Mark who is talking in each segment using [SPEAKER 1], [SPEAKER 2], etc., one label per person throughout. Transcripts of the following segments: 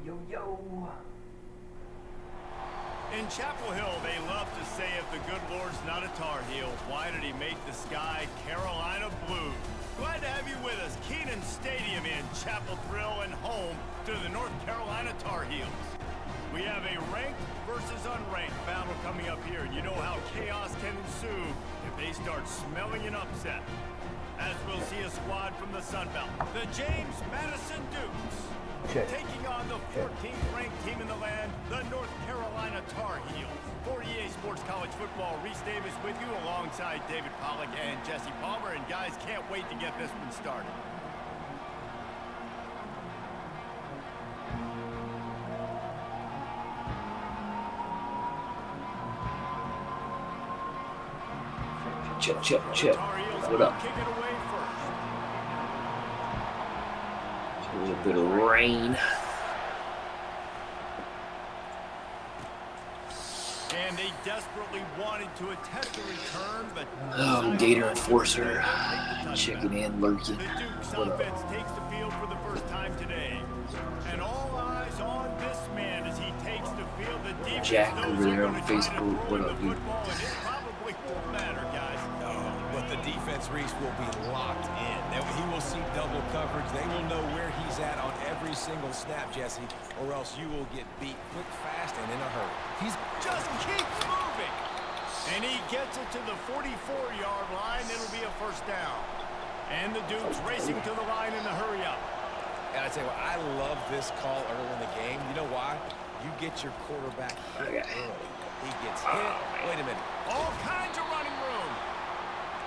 [SPEAKER 1] Yo.
[SPEAKER 2] In Chapel Hill, they love to say if the good Lord's not a Tar Heel, why did he make the sky Carolina blue? Glad to have you with us. Kenan Stadium in Chapel Thrill and home to the North Carolina Tar Heels. We have a ranked versus unranked battle coming up here, and you know how chaos can ensue if they start smelling an upset. As we'll see a squad from the Sun Belt, the James Madison Dukes. Taking on the 14th ranked team in the land, the North Carolina Tar Heels. For EA Sports College Football, Reese Davis with you alongside David Pollack and Jesse Palmer. And guys, can't wait to get this one started.
[SPEAKER 1] Chip. What up? A little bit of rain.
[SPEAKER 2] And they desperately wanted to attempt a return, but
[SPEAKER 1] Gator Enforcer checking in, lurking.
[SPEAKER 2] The Dukes offense takes the field for the first time today. And all eyes on this man as he takes the field. The defense
[SPEAKER 1] Jack
[SPEAKER 2] knows
[SPEAKER 1] over
[SPEAKER 2] they're
[SPEAKER 1] there on
[SPEAKER 2] going to try to
[SPEAKER 1] Facebook.
[SPEAKER 2] throw
[SPEAKER 1] What
[SPEAKER 2] in
[SPEAKER 1] up,
[SPEAKER 2] the
[SPEAKER 1] dude?
[SPEAKER 2] football, and it probably won't matter, guys.
[SPEAKER 3] But the defense, Reese, will be locked in. He will see double coverage. They will know where he's at on every single snap, Jesse, or else you will get beat quick, fast, and in a hurry.
[SPEAKER 2] He's just keeps moving. And he gets it to the 44-yard line. It'll be a first down. And the Dukes racing to the line in the hurry up.
[SPEAKER 3] And I tell you what, I love this call early in the game. You know why? You get your quarterback hit early. He gets hit. Wait a minute.
[SPEAKER 2] All kinds of running room.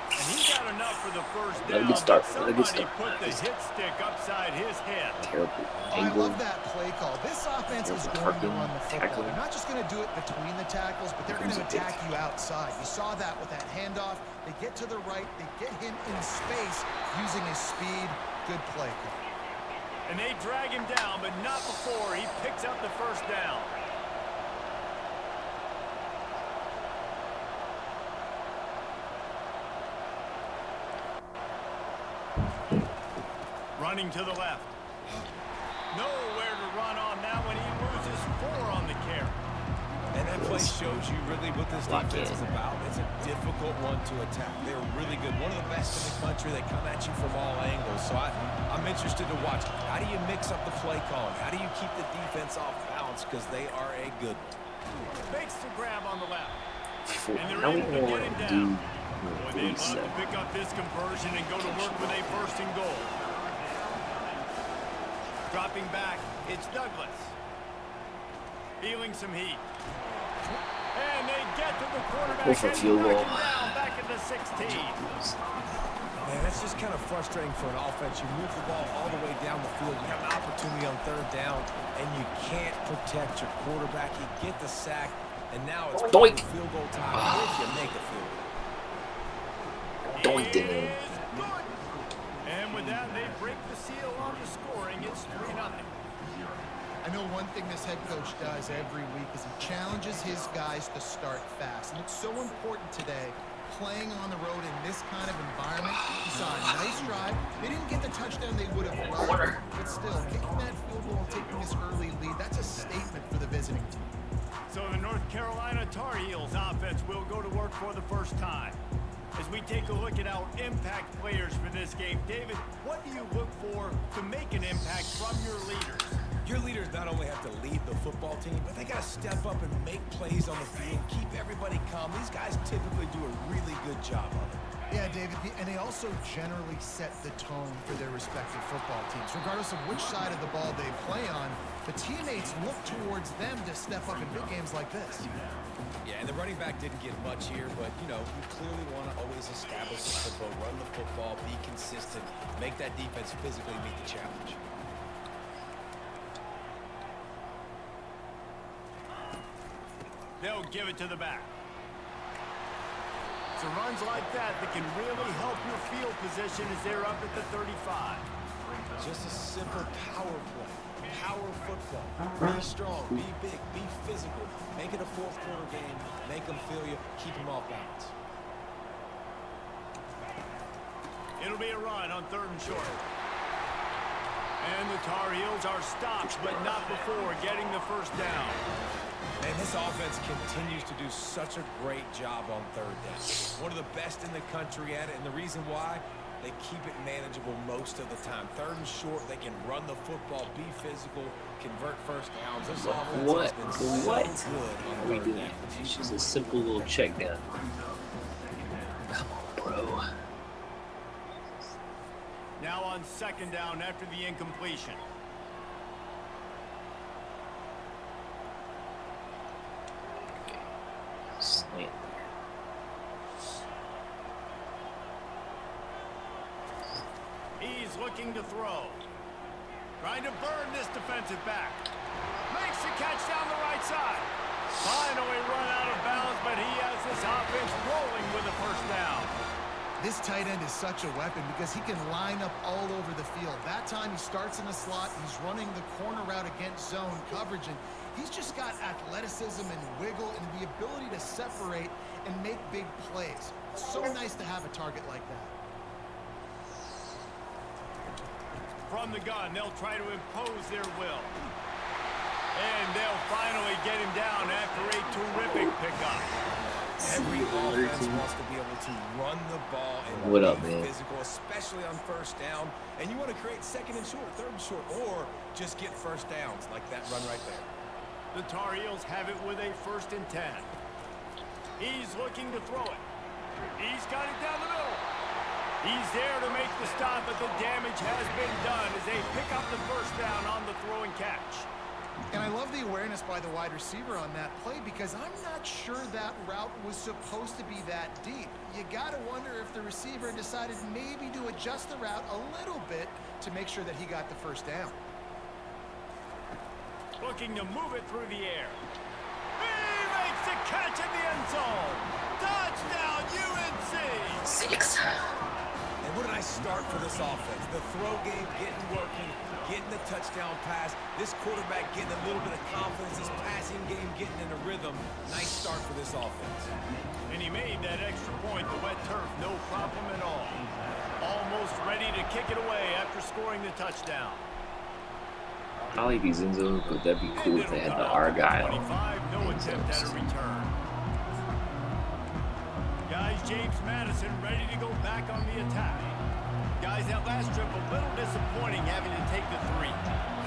[SPEAKER 2] And he got enough for the first
[SPEAKER 1] Let
[SPEAKER 2] down.
[SPEAKER 1] it get started.
[SPEAKER 2] Somebody put the hit stick upside his head.
[SPEAKER 1] Terrible
[SPEAKER 4] I
[SPEAKER 1] angle.
[SPEAKER 4] love that play call. This offense is going to run the football. They're not just going to do it between the tackles, but they're going to attack you outside. You saw that with that handoff. They get to the right. They get him in space using his speed. Good play call.
[SPEAKER 2] And they drag him down, but not before he picks up the first down. Running to the left. Nowhere to run on that one. He loses 4 on the carry.
[SPEAKER 3] And that play shows you really what this defense is about. It's a difficult one to attack. They're really good. One of the best in the country. They come at you from all angles. So I'm interested to watch. How do you mix up the play calling? How do you keep the defense off balance? Because they are a good one.
[SPEAKER 2] Makes the grab on the left. And
[SPEAKER 1] I
[SPEAKER 2] they're
[SPEAKER 1] don't
[SPEAKER 2] able to get him down. Boy, they'd love to pick up this conversion and go to work with a first and goal. Dropping back, it's Douglas. Feeling some heat. And they get to the quarterback
[SPEAKER 1] Go for a
[SPEAKER 2] and
[SPEAKER 1] field
[SPEAKER 2] knock
[SPEAKER 1] goal.
[SPEAKER 2] him down back at the 16.
[SPEAKER 3] Man, that's just kind of frustrating for an offense. You move the ball all the way down the field. You have an opportunity on third down, and you can't protect your quarterback. You get the sack, and now it's
[SPEAKER 1] Doink.
[SPEAKER 3] field goal time if you make a field goal.
[SPEAKER 1] Doinked it in.
[SPEAKER 2] Good. And with that, they break the seal on the scoring. It's 3-0.
[SPEAKER 4] I know one thing this head coach does every week is he challenges his guys to start fast. And it's so important today, playing on the road in this kind of environment. You saw a nice drive. They didn't get the touchdown they would have loved, but still, kicking that field goal and taking this early lead, that's a statement for the visiting team.
[SPEAKER 2] So the North Carolina Tar Heels offense will go to work for the first time. As we take a look at our impact players for this game, David, what do you look for to make an impact from your leaders?
[SPEAKER 3] Your leaders not only have to lead the football team, but they got to step up and make plays on the field, keep everybody calm. These guys typically do a really good job of it.
[SPEAKER 4] Yeah, David, and they also generally set the tone for their respective football teams. Regardless of which side of the ball they play on, the teammates look towards them to step up in big games like this.
[SPEAKER 3] Yeah, and the running back didn't get much here, but, you know, you clearly want to always establish the football, run the football, be consistent, make that defense physically meet the challenge.
[SPEAKER 2] They'll give it to the back. It's runs like that can really help your field position as they're up at the 35.
[SPEAKER 3] Just a simple power play. Power football. Be strong, be big, be physical. Make it a fourth quarter game. Make them feel you. Keep them off balance.
[SPEAKER 2] It'll be a run on 3rd and short. And the Tar Heels are stopped, but not before getting the first down.
[SPEAKER 3] And this offense continues to do such a great job on third down. One of the best in the country at it, and the reason why, they keep it manageable most of the time. Third and short, they can run the football, be physical, convert first downs. This offense has been so good on third down.
[SPEAKER 1] It's just a simple little check down. Come on, bro.
[SPEAKER 2] Now on second down after the incompletion.
[SPEAKER 1] Slant.
[SPEAKER 2] He's looking to throw. Trying to burn this defensive back. Makes the catch down the right side. Finally run out of bounds, but he has this offense rolling with a first down.
[SPEAKER 4] This tight end is such a weapon because he can line up all over the field. That time he starts in the slot, he's running the corner route against zone coverage, and he's just got athleticism and wiggle and the ability to separate and make big plays. So nice to have a target like that.
[SPEAKER 2] From the gun, they'll try to impose their will. And they'll finally get him down after a terrific pickup.
[SPEAKER 3] Every offense wants to be able to run the ball and be physical, especially on first down. And you want to create second and short, third and short, or just get first downs like that run right there.
[SPEAKER 2] The Tar Heels have it with a 1st and 10. He's looking to throw it. He's got it down the middle. He's there to make the stop, but the damage has been done as they pick up the first down on the throw and catch.
[SPEAKER 4] And I love the awareness by the wide receiver on that play because I'm not sure that route was supposed to be that deep. You got to wonder if the receiver decided maybe to adjust the route a little bit to make sure that he got the first down.
[SPEAKER 2] Looking to move it through the air. He makes the catch in the end zone. Touchdown, UNC!
[SPEAKER 1] 6.
[SPEAKER 3] And what a nice start for this offense. The throw game getting working, getting the touchdown pass. This quarterback getting a little bit of confidence. This passing game getting in a rhythm. Nice start for this offense.
[SPEAKER 2] And he made that extra point, the wet turf, no problem at all. Almost ready to kick it away after scoring the touchdown.
[SPEAKER 1] I like these end zones, but that'd be cool if they had the Argyle.
[SPEAKER 2] 25, no attempt at a return. Guys, James Madison ready to go back on the attack. Guys, that last trip a little disappointing having to take the 3.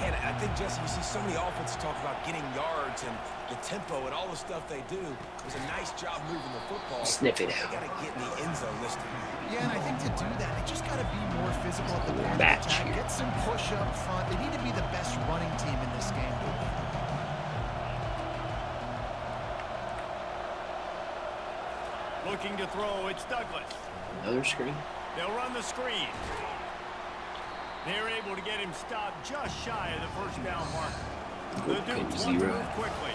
[SPEAKER 3] And I think, Jesse, you see so many offenses talk about getting yards and the tempo and all the stuff they do. It was a nice job moving the football.
[SPEAKER 1] Sniff it
[SPEAKER 3] They
[SPEAKER 1] out.
[SPEAKER 3] got to get in the end zone this time.
[SPEAKER 4] Yeah, and I think to do that, they just got to be more physical at the point of attack. Get some push up front. They need to be the best running team in this game.
[SPEAKER 2] Looking to throw, it's Douglas.
[SPEAKER 1] Another screen.
[SPEAKER 2] They'll run the screen. They're able to get him stopped just shy of the first down mark. The Dukes want to move quickly.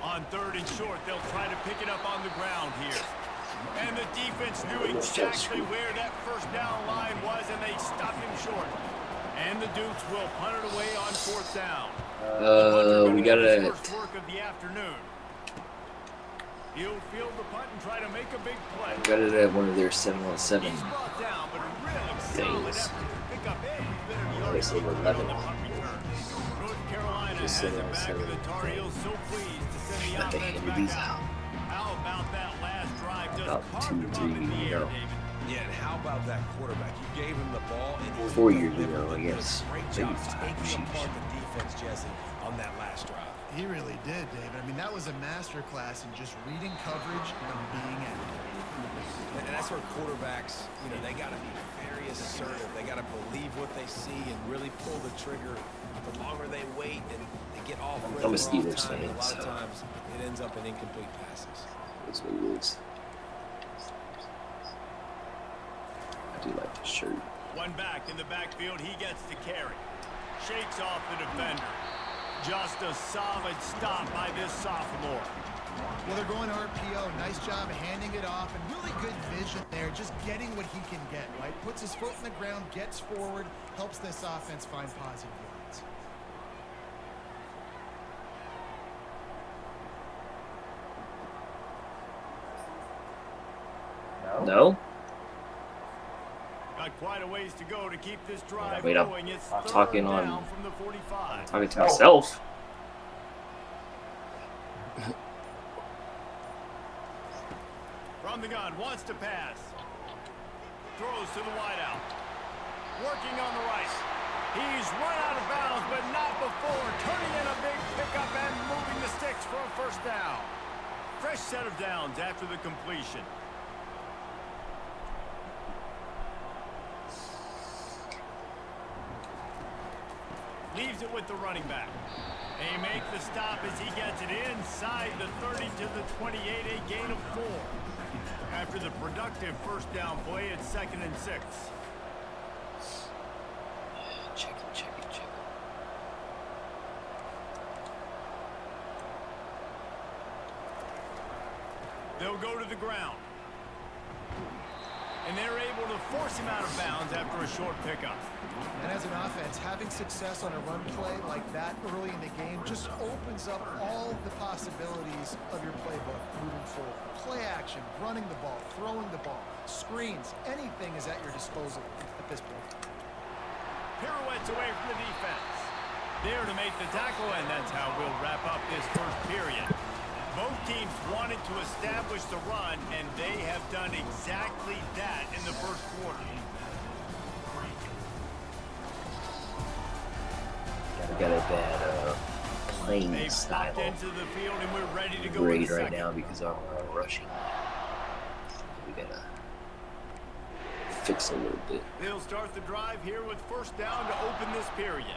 [SPEAKER 2] On 3rd and short, they'll try to pick it up on the ground here. And the defense knew exactly where that first down line was, and they stopped him short. And the Dukes will punt it away on 4th down.
[SPEAKER 1] We got it.
[SPEAKER 2] First work of the afternoon. He'll field the punt and try to make a big play.
[SPEAKER 1] Got it at one of their 7-on-7.
[SPEAKER 2] He's brought down, but a really solid effort to pick up every bit of
[SPEAKER 1] Nice
[SPEAKER 2] yardage
[SPEAKER 1] little
[SPEAKER 2] on
[SPEAKER 1] 11.
[SPEAKER 2] the punt return. North Carolina
[SPEAKER 1] Just
[SPEAKER 2] has it
[SPEAKER 1] 7-on-7
[SPEAKER 2] back, and the Tar Heels so pleased to send the
[SPEAKER 1] Not to
[SPEAKER 2] offense
[SPEAKER 1] hand
[SPEAKER 2] back
[SPEAKER 1] these
[SPEAKER 2] out.
[SPEAKER 1] out.
[SPEAKER 2] How about that last drive? Just
[SPEAKER 1] About
[SPEAKER 2] carved
[SPEAKER 1] 2
[SPEAKER 2] him up
[SPEAKER 1] 3
[SPEAKER 2] in the air,
[SPEAKER 1] ago.
[SPEAKER 2] David.
[SPEAKER 3] Yeah, and how about that quarterback? You gave him the ball, and he
[SPEAKER 1] 4 years
[SPEAKER 3] delivered
[SPEAKER 1] ago, I
[SPEAKER 3] it.
[SPEAKER 1] guess.
[SPEAKER 3] Great
[SPEAKER 1] Maybe
[SPEAKER 3] job
[SPEAKER 1] 5.
[SPEAKER 3] taking
[SPEAKER 1] Sheesh.
[SPEAKER 3] apart the defense, Jesse, on that last drive.
[SPEAKER 4] He really did, David. I mean, that was a masterclass in just reading coverage and being accurate.
[SPEAKER 3] And that's where quarterbacks, you know, they got to be very assertive. They got to believe what they see and really pull the trigger. The longer they wait and they get off rhythm
[SPEAKER 1] I'm a
[SPEAKER 3] or off
[SPEAKER 1] Steelers
[SPEAKER 3] time,
[SPEAKER 1] fan,
[SPEAKER 3] a lot of
[SPEAKER 1] so-
[SPEAKER 3] times it ends up in incomplete passes.
[SPEAKER 1] That's what it is. I do like the shirt.
[SPEAKER 2] One back in the backfield, he gets the carry. Shakes off the defender. Just a solid stop by this sophomore.
[SPEAKER 4] Well, they're going RPO. Nice job handing it off, and really good vision there, just getting what he can get, right? Puts his foot in the ground, gets forward, helps this offense find positive yards.
[SPEAKER 1] No?
[SPEAKER 2] Got quite a ways to go to keep this drive
[SPEAKER 1] Wait,
[SPEAKER 2] going. It's
[SPEAKER 1] I'm
[SPEAKER 2] third
[SPEAKER 1] talking
[SPEAKER 2] down
[SPEAKER 1] on.
[SPEAKER 2] from the 45.
[SPEAKER 1] Talking to myself.
[SPEAKER 2] From the gun, wants to pass. Throws to the wideout. Working on the right. He's run out of bounds, but not before. Turning in a big pickup and moving the sticks for a first down. Fresh set of downs after the completion. Leaves it with the running back. They make the stop as he gets it inside the 30 to the 28, a gain of 4. After the productive first down play, it's 2nd and 6.
[SPEAKER 1] Check it.
[SPEAKER 2] They'll go to the ground. And they're able to force him out of bounds after a short pickup.
[SPEAKER 4] And as an offense, having success on a run play like that early in the game just opens up all the possibilities of your playbook moving forward. Play action, running the ball, throwing the ball, screens, anything is at your disposal at this point.
[SPEAKER 2] Pirouettes away from the defense. There to make the tackle, and that's how we'll wrap up this first period. Both teams wanted to establish the run, and they have done exactly that in the first quarter.
[SPEAKER 1] Got a bad playing
[SPEAKER 2] They've
[SPEAKER 1] style
[SPEAKER 2] stepped into the field, and we're ready to go
[SPEAKER 1] grade
[SPEAKER 2] in the
[SPEAKER 1] right
[SPEAKER 2] second.
[SPEAKER 1] now because I'm rushing. We gotta fix a little bit.
[SPEAKER 2] They'll start the drive here with first down to open this period.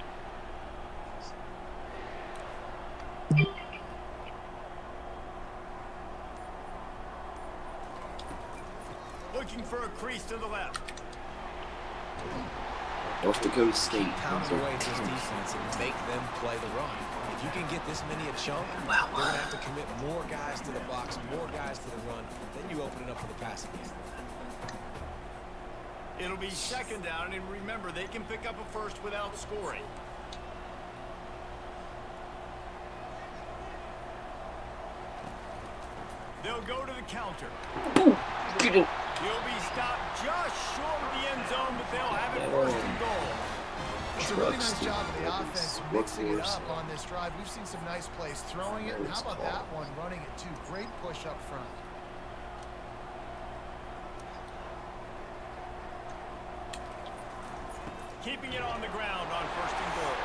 [SPEAKER 2] Looking for a crease to the left.
[SPEAKER 1] North Dakota State.
[SPEAKER 3] Pound away at this defense and make them play the run. If you can get this many a chunk, they're going to have to commit more guys to the box, more guys to the run. Then you open it up for the passing game.
[SPEAKER 2] It'll be 2nd down, and remember, they can pick up a first without scoring. They'll go to the counter.
[SPEAKER 1] Get in.
[SPEAKER 2] He'll be stopped just short of the end zone, but they'll have it first and goal.
[SPEAKER 4] It's a really nice job of the offense mixing it up on this drive. We've seen some nice plays throwing it, and how about that one running it too? Great push up front.
[SPEAKER 2] Keeping it on the ground on first and goal.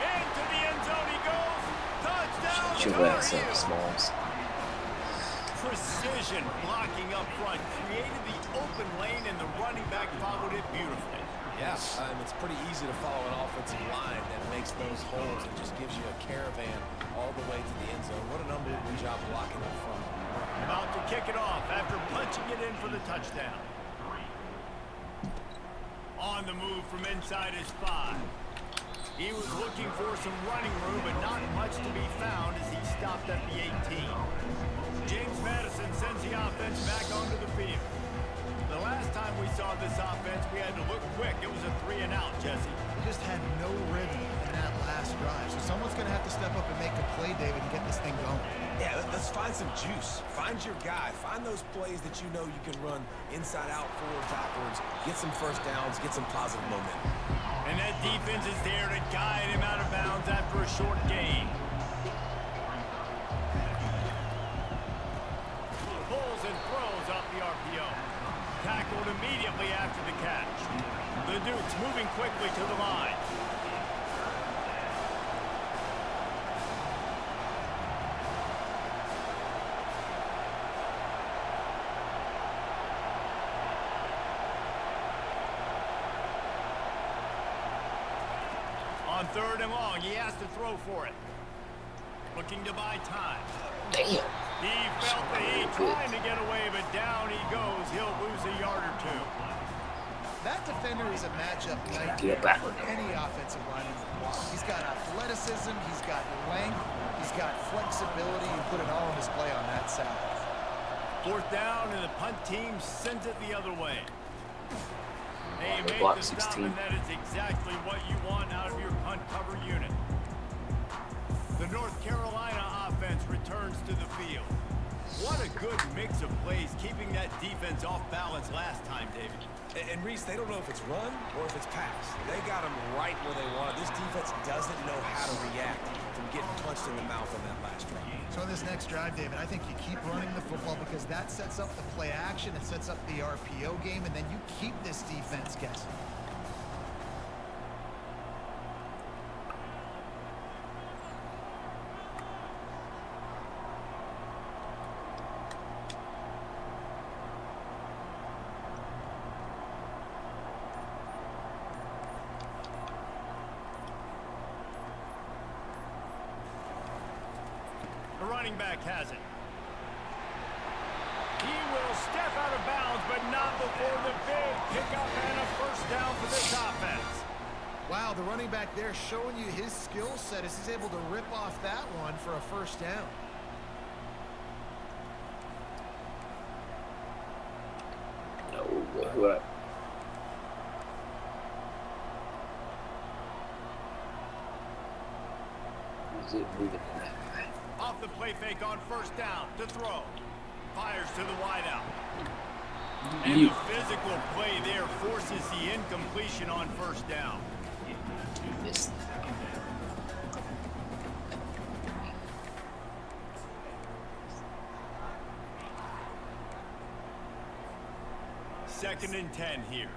[SPEAKER 2] Into the end zone he goes. Touchdown,
[SPEAKER 1] Shut your
[SPEAKER 2] Tar
[SPEAKER 1] ass up,
[SPEAKER 2] Heels.
[SPEAKER 1] Smalls.
[SPEAKER 2] Precision blocking up front created the open lane, and the running back followed it beautifully.
[SPEAKER 3] Yeah, it's pretty easy to follow an offensive line that makes those holes and just gives you a caravan all the way to the end zone. What an unbelievable job blocking up front.
[SPEAKER 2] About to kick it off after punching it in for the touchdown. On the move from inside his 5. He was looking for some running room, but not much to be found as he stopped at the 18. James Madison sends the offense back onto the field. The last time we saw this offense, we had to look quick. It was a 3-and-out, Jesse.
[SPEAKER 4] They just had no rhythm in that last drive. So someone's going to have to step up and make a play, David, and get this thing going.
[SPEAKER 3] Yeah, let's find some juice. Find your guy. Find those plays that you know you can run inside out, forward, backwards. Get some first downs. Get some positive momentum.
[SPEAKER 2] And that defense is there to guide him out of bounds after a short gain. Pulls and throws off the RPO. Tackled immediately after the catch. The Dukes moving quickly to the line. On 3rd and long, he has to throw for it. Looking to buy time.
[SPEAKER 1] Damn.
[SPEAKER 2] He felt the heat trying to get away, but down he goes. He'll lose a yard or 2.
[SPEAKER 4] That defender is a matchup nightmare
[SPEAKER 1] Get back.
[SPEAKER 4] for any offensive lineman to block. He's got athleticism, he's got length, he's got flexibility, and put it all on display on that side.
[SPEAKER 2] 4th down, and the punt team sends it the other way. They
[SPEAKER 1] They
[SPEAKER 2] make
[SPEAKER 1] block
[SPEAKER 2] the stop,
[SPEAKER 1] 16.
[SPEAKER 2] and that is exactly what you want out of your punt cover unit. The North Carolina offense returns to the field. What a good mix of plays, keeping that defense off balance last time, David.
[SPEAKER 3] And Reese, they don't know if it's run or if it's pass. They got them right where they want it. This defense doesn't know how to react from getting punched in the mouth on that last drive.
[SPEAKER 4] So in this next drive, David, I think you keep running the football because that sets up the play action, it sets up the RPO game, and then you keep this defense guessing.
[SPEAKER 2] The running back has it. He will step out of bounds, but not before the big pickup and a first down for this offense.
[SPEAKER 4] Wow, the running back there showing you his skill set as he's able to rip off that one for a first down.
[SPEAKER 1] No, what? Is it moving that way?
[SPEAKER 2] Off the play fake on first down to throw. Fires to the wideout. And the physical play there forces the incompletion on first down.
[SPEAKER 1] Missed.
[SPEAKER 2] Second and 10 here.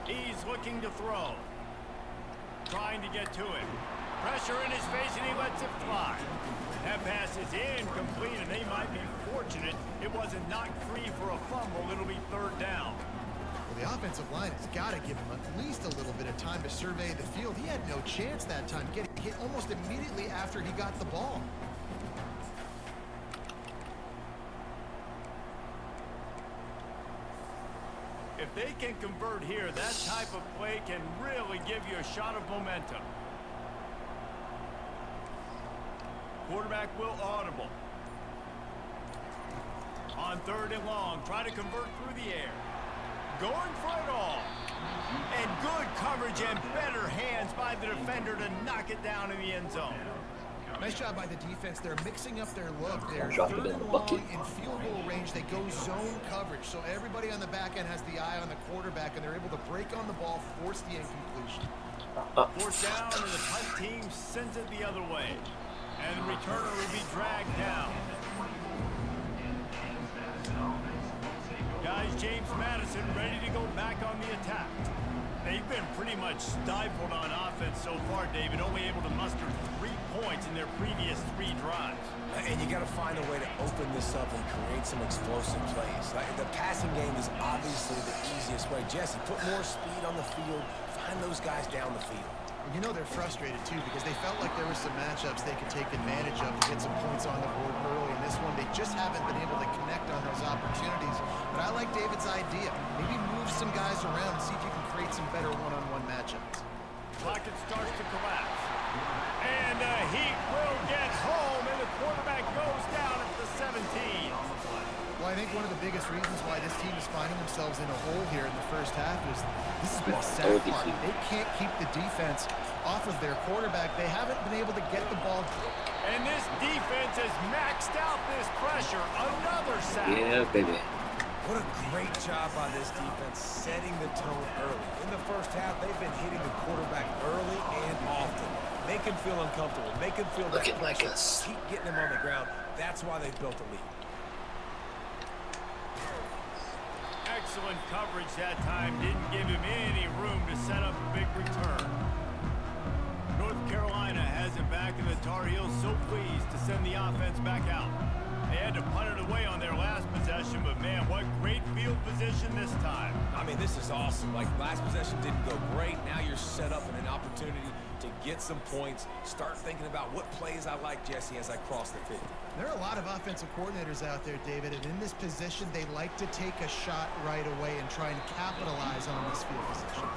[SPEAKER 2] He's looking to throw. Trying to get to him. Pressure in his face, and he lets it fly. That pass is incomplete, and they might be fortunate it wasn't knocked free for a fumble. It'll be third down.
[SPEAKER 4] Well, the offensive line has got to give him at least a little bit of time to survey the field. He had no chance that time, getting hit almost immediately after he got the ball.
[SPEAKER 2] If they can convert here, that type of play can really give you a shot of momentum. Quarterback will audible. On third and long, try to convert through the air. Going for it all. And good coverage and better hands by the defender to knock it down in the end zone.
[SPEAKER 4] Nice job by the defense. They're mixing up their look. They're
[SPEAKER 1] Drop it
[SPEAKER 4] third
[SPEAKER 1] in
[SPEAKER 4] and
[SPEAKER 1] the
[SPEAKER 4] long
[SPEAKER 1] bucket.
[SPEAKER 4] in field goal range. They go zone coverage. So everybody on the back end has the eye on the quarterback, and they're able to break on the ball, force the incompletion.
[SPEAKER 2] Fourth down, and the punt team sends it the other way. And the returner will be dragged down. Guys, James Madison ready to go back on the attack. They've been pretty much stifled on offense so far, David, only able to muster 3 points in their previous 3 drives.
[SPEAKER 3] And you got to find a way to open this up and create some explosive plays. Like, the passing game is obviously the easiest way. Jesse, put more speed on the field. Find those guys down the field.
[SPEAKER 4] You know they're frustrated, too, because they felt like there were some matchups they could take advantage of to get some points on the board early. In this one, they just haven't been able to connect on those opportunities. But I like David's idea. Maybe move some guys around and see if you can create some better one-on-one matchups.
[SPEAKER 2] Pocket starts to collapse. And the Heat will get home, and the quarterback goes down at the 17.
[SPEAKER 4] Well, I think one of the biggest reasons why this team is finding themselves in a hole here in the first half is this has been a sad part. They can't keep the defense off of their quarterback. They haven't been able to get the ball.
[SPEAKER 2] And this defense has maxed out this pressure. Another sack.
[SPEAKER 1] Yeah, baby.
[SPEAKER 3] What a great job by this defense setting the tone early. In the first half, they've been hitting the quarterback early and often. Make him feel uncomfortable. Make him feel that pressure. Keep getting him on the ground. That's why they've built a lead.
[SPEAKER 2] Excellent coverage that time. Didn't give him any room to set up a big return. North Carolina has it back, and the Tar Heels so pleased to send the offense back out. They had to punt it away on their last possession, but man, what great field position this time.
[SPEAKER 3] I mean, this is awesome. Like, last possession didn't go great. Now you're set up in an opportunity to get some points, start thinking about what plays I like, Jesse, as I cross the 50.
[SPEAKER 4] There are a lot of offensive coordinators out there, David, and in this position, they like to take a shot right away and try and capitalize on this field position.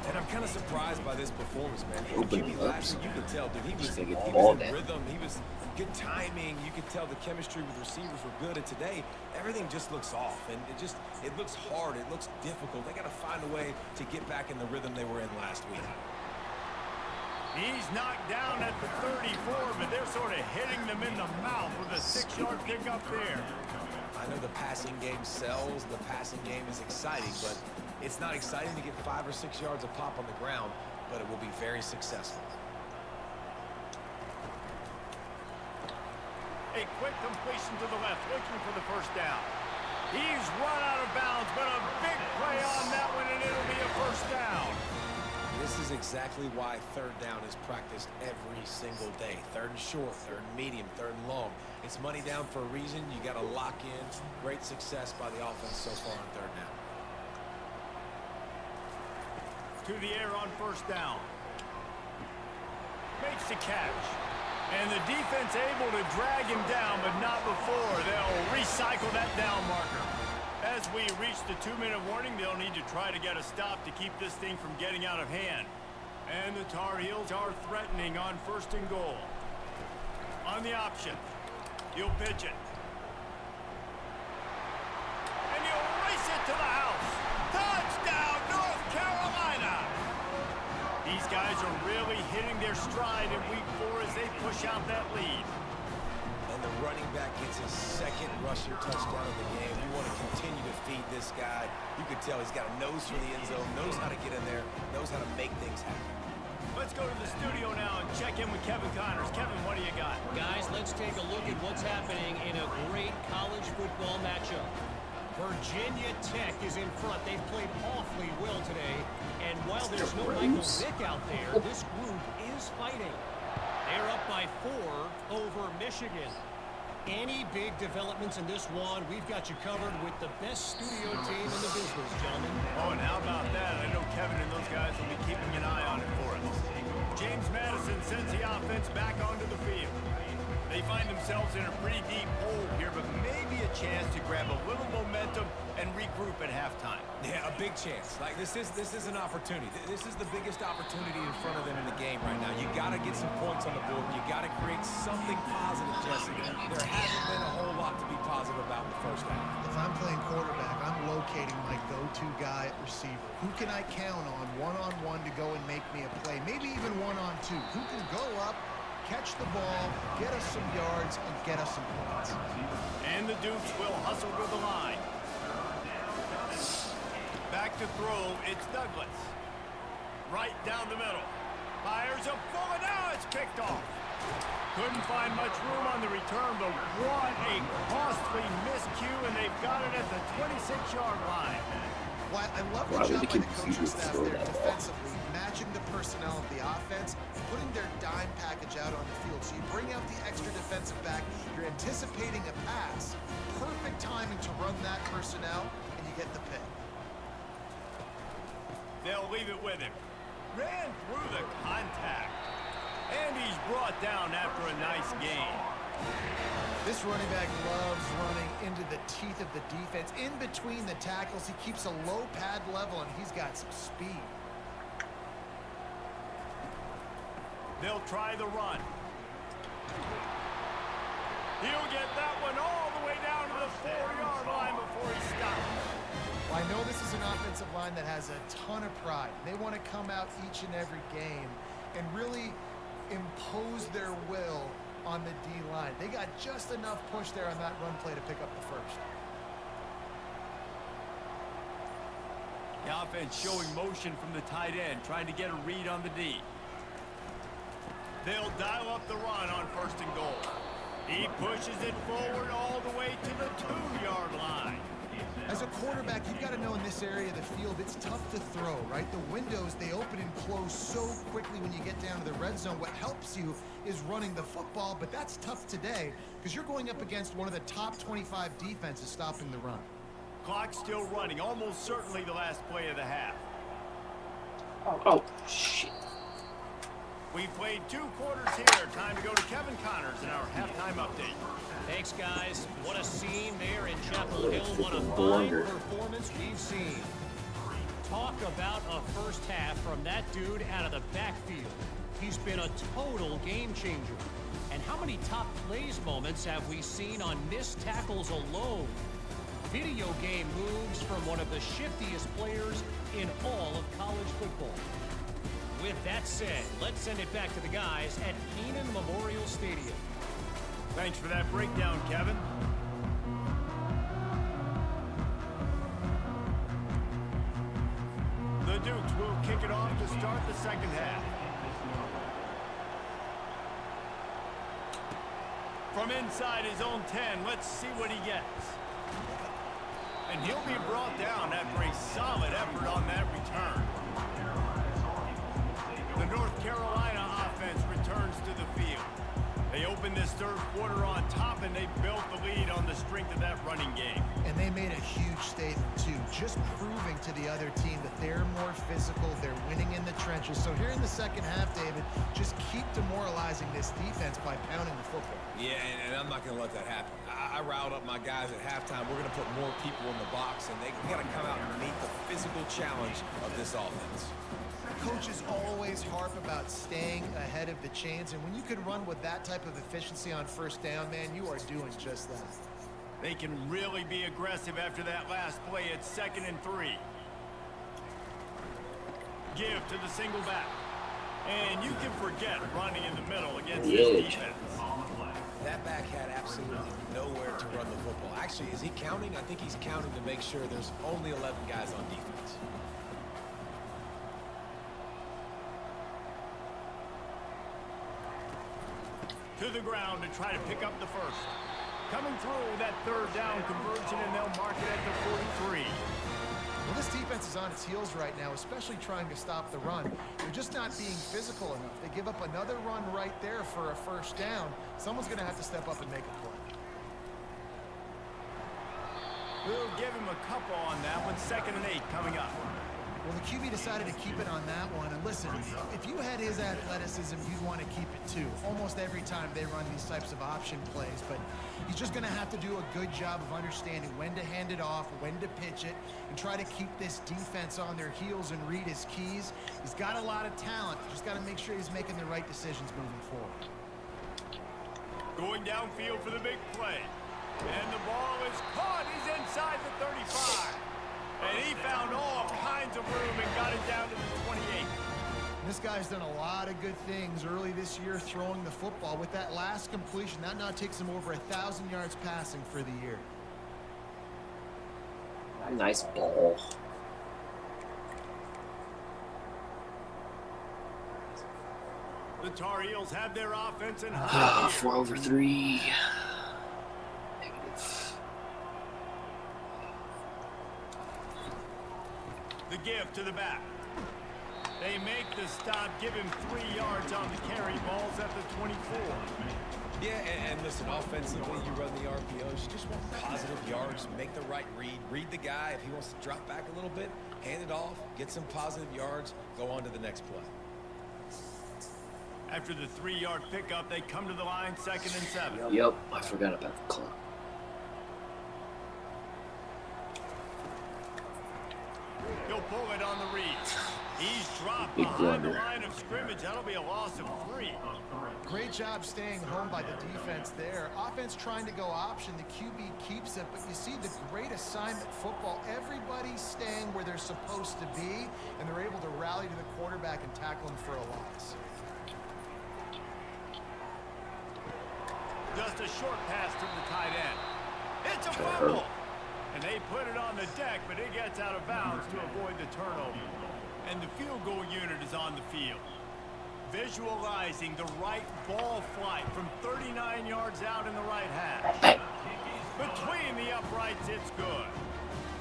[SPEAKER 3] And I'm kind of surprised by this performance, man.
[SPEAKER 1] Opening
[SPEAKER 3] QB
[SPEAKER 1] up.
[SPEAKER 3] last year, you could tell, dude, he was
[SPEAKER 1] Just
[SPEAKER 3] in
[SPEAKER 1] get the ball down.
[SPEAKER 3] rhythm. He was good timing. You could tell the chemistry with receivers were good. And today, everything just looks off. And it looks hard. It looks difficult. They got to find a way to get back in the rhythm they were in last week.
[SPEAKER 2] He's knocked down at the 34, but they're sort of hitting them in the mouth with a 6-yard pickup there.
[SPEAKER 3] I know the passing game sells. The passing game is exciting, but it's not exciting to get 5 or 6 yards a pop on the ground, but it will be very successful.
[SPEAKER 2] A quick completion to the left, looking for the first down. He's run out of bounds, but a big play on that one, and it'll be a first down.
[SPEAKER 3] This is exactly why third down is practiced every single day. Third and short, third and medium, third and long. It's money down for a reason. You got to lock in. Great success by the offense so far on third down.
[SPEAKER 2] To the air on first down. Makes the catch. And the defense able to drag him down, but not before. They'll recycle that down marker. As we reach the 2-minute warning, they'll need to try to get a stop to keep this thing from getting out of hand. And the Tar Heels are threatening on first and goal. On the option, he'll pitch it. And he'll race it to the house. Touchdown, North Carolina! These guys are really hitting their stride in week 4 as they push out that lead.
[SPEAKER 3] And the running back gets his second rushing touchdown of the game. You want to continue to feed this guy. You can tell he's got a nose for the end zone, knows how to get in there, knows how to make things happen.
[SPEAKER 2] Let's go to the studio now and check in with Kevin Connors. Kevin, what do you got?
[SPEAKER 5] Guys, let's take a look at what's happening in a great college football matchup. Virginia Tech is in front. They've played awfully well today. And while there's no Michael Vick out there, this group is fighting. They're up by 4 over Michigan. Any big developments in this one, we've got you covered with the best studio team in the business, gentlemen.
[SPEAKER 2] Oh, and how about that? I know Kevin and those guys will be keeping an eye on it for us. James Madison sends the offense back onto the field. They find themselves in a pretty deep hole here, but maybe a chance to grab a little momentum and regroup at halftime.
[SPEAKER 3] Yeah, a big chance. Like this is an opportunity. This is the biggest opportunity in front of them in the game right now. You got to get some points on the board. You got to create something positive, Jesse. There hasn't been a whole lot to be positive about in the first half.
[SPEAKER 4] If I'm playing quarterback, I'm locating my go-to guy at receiver. Who can I count on one-on-one to go and make me a play? Maybe even one-on-two. Who can go up, catch the ball, get us some yards, and get us some points?
[SPEAKER 2] And the Dukes will hustle to the line. Back to throw, it's Douglas. Right down the middle. Fires a bullet, now it's picked off. Couldn't find much room on the return, but what a costly miscue, and they've got it at the 26-yard line.
[SPEAKER 4] Well, I love the job by the coaching staff there defensively, matching the personnel of the offense, putting their dime package out on the field. So you bring out the extra defensive back, you're anticipating a pass, perfect timing to run that personnel, and you get the pick.
[SPEAKER 2] They'll leave it with him. Ran through the contact. And he's brought down after a nice gain.
[SPEAKER 4] This running back loves running into the teeth of the defense. In between the tackles, he keeps a low pad level, and he's got some speed.
[SPEAKER 2] They'll try the run. He'll get that one all the way down to the 4-yard line before he stops.
[SPEAKER 4] Well, I know this is an offensive line that has a ton of pride. They want to come out each and every game and really impose their will on the D-line. They got just enough push there on that run play to pick up the first.
[SPEAKER 2] The offense showing motion from the tight end, trying to get a read on the D. They'll dial up the run on first and goal. He pushes it forward all the way to the 2-yard line.
[SPEAKER 4] As a quarterback, you've got to know in this area of the field, it's tough to throw, right? The windows, they open and close so quickly when you get down to the red zone. What helps you is running the football, but that's tough today because you're going up against one of the top 25 defenses stopping the run.
[SPEAKER 2] Clock still running, almost certainly the last play of the half.
[SPEAKER 1] Oh, shit.
[SPEAKER 2] We've played 2 quarters here. Time to go to Kevin Connors in our halftime update.
[SPEAKER 5] Thanks, guys. What a scene there in Chapel Hill. What a fine
[SPEAKER 1] Blunder.
[SPEAKER 5] performance we've seen. Talk about a first half from that dude out of the backfield. He's been a total game changer. And how many top plays moments have we seen on missed tackles alone? Video game moves from one of the shiftiest players in all of college football. With that said, let's send it back to the guys at Keenan Memorial Stadium.
[SPEAKER 2] Thanks for that breakdown, Kevin. The Dukes will kick it off to start the second half. From inside his own 10, let's see what he gets. And he'll be brought down after a solid effort on that return. The North Carolina offense returns to the field. They opened this third quarter on top, and they built the lead on the strength of that running game.
[SPEAKER 4] And they made a huge statement, too, just proving to the other team that they're more physical, they're winning in the trenches. So here in the second half, David, just keep demoralizing this defense by pounding the football.
[SPEAKER 3] Yeah, and I'm not going to let that happen. I riled up my guys at halftime. We're going to put more people in the box, and they got to come out and meet the physical challenge of this offense.
[SPEAKER 4] Coaches always harp about staying ahead of the chains, and when you can run with that type of efficiency on first down, man, you are doing just that.
[SPEAKER 2] They can really be aggressive after that last play. It's 2nd and 3. Give to the single back. And you can forget running in the middle against this defense.
[SPEAKER 3] That back had absolutely nowhere to run the football. Actually, is he counting? I think he's counting to make sure there's only 11 guys on defense.
[SPEAKER 2] To the ground to try to pick up the first. Coming through that third down conversion, and they'll mark it at the 43.
[SPEAKER 4] Well, this defense is on its heels right now, especially trying to stop the run. They're just not being physical enough. They give up another run right there for a first down. Someone's going to have to step up and make a play.
[SPEAKER 2] We'll give him a couple on that one. 2nd and 8 coming up.
[SPEAKER 4] Well, the QB decided to keep it on that one. And listen, if you had his athleticism, you'd want to keep it too. Almost every time they run these types of option plays. But he's just going to have to do a good job of understanding when to hand it off, when to pitch it, and try to keep this defense on their heels and read his keys. He's got a lot of talent. Just got to make sure he's making the right decisions moving forward.
[SPEAKER 2] Going downfield for the big play. And the ball is caught. He's inside the 35. And he found all kinds of room and got it down to the 28.
[SPEAKER 4] This guy's done a lot of good things early this year throwing the football. With that last completion, that now takes him over 1,000 yards passing for the year.
[SPEAKER 1] Nice ball.
[SPEAKER 2] The Tar Heels have their offense in
[SPEAKER 1] 4 over 3. Negative.
[SPEAKER 2] The give to the back. They make the stop, give him 3 yards on the carry. Ball's at the 24.
[SPEAKER 3] Yeah, and listen, offensively, you run the RPOs. You just want positive yards, make the right read. Read the guy. If he wants to drop back a little bit, hand it off, get some positive yards, go on to the next play.
[SPEAKER 2] After the 3-yard pickup, they come to the line, 2nd and 7.
[SPEAKER 1] Yep, I forgot about the clock.
[SPEAKER 2] He'll pull it on the read. He's dropped
[SPEAKER 1] Big
[SPEAKER 2] behind the
[SPEAKER 1] blunder.
[SPEAKER 2] line of scrimmage. That'll be a loss of 3.
[SPEAKER 4] Great job staying home by the defense there. Offense trying to go option. The QB keeps it, but you see the great assignment football. Everybody's staying where they're supposed to be, and they're able to rally to the quarterback and tackle him for a loss.
[SPEAKER 2] Just a short pass to the tight end. It's a fumble. And they put it on the deck, but it gets out of bounds to avoid the turnover. And the field goal unit is on the field. Visualizing the right ball flight from 39 yards out in the right half. Between the uprights, it's good.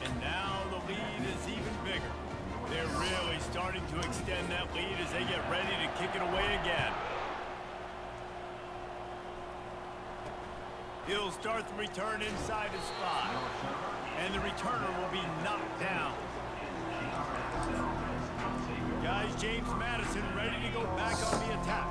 [SPEAKER 2] And now the lead is even bigger. They're really starting to extend that lead as they get ready to kick it away again. He'll start the return inside his 5. And the returner will be knocked down. Guys, James Madison ready to go back on the attack.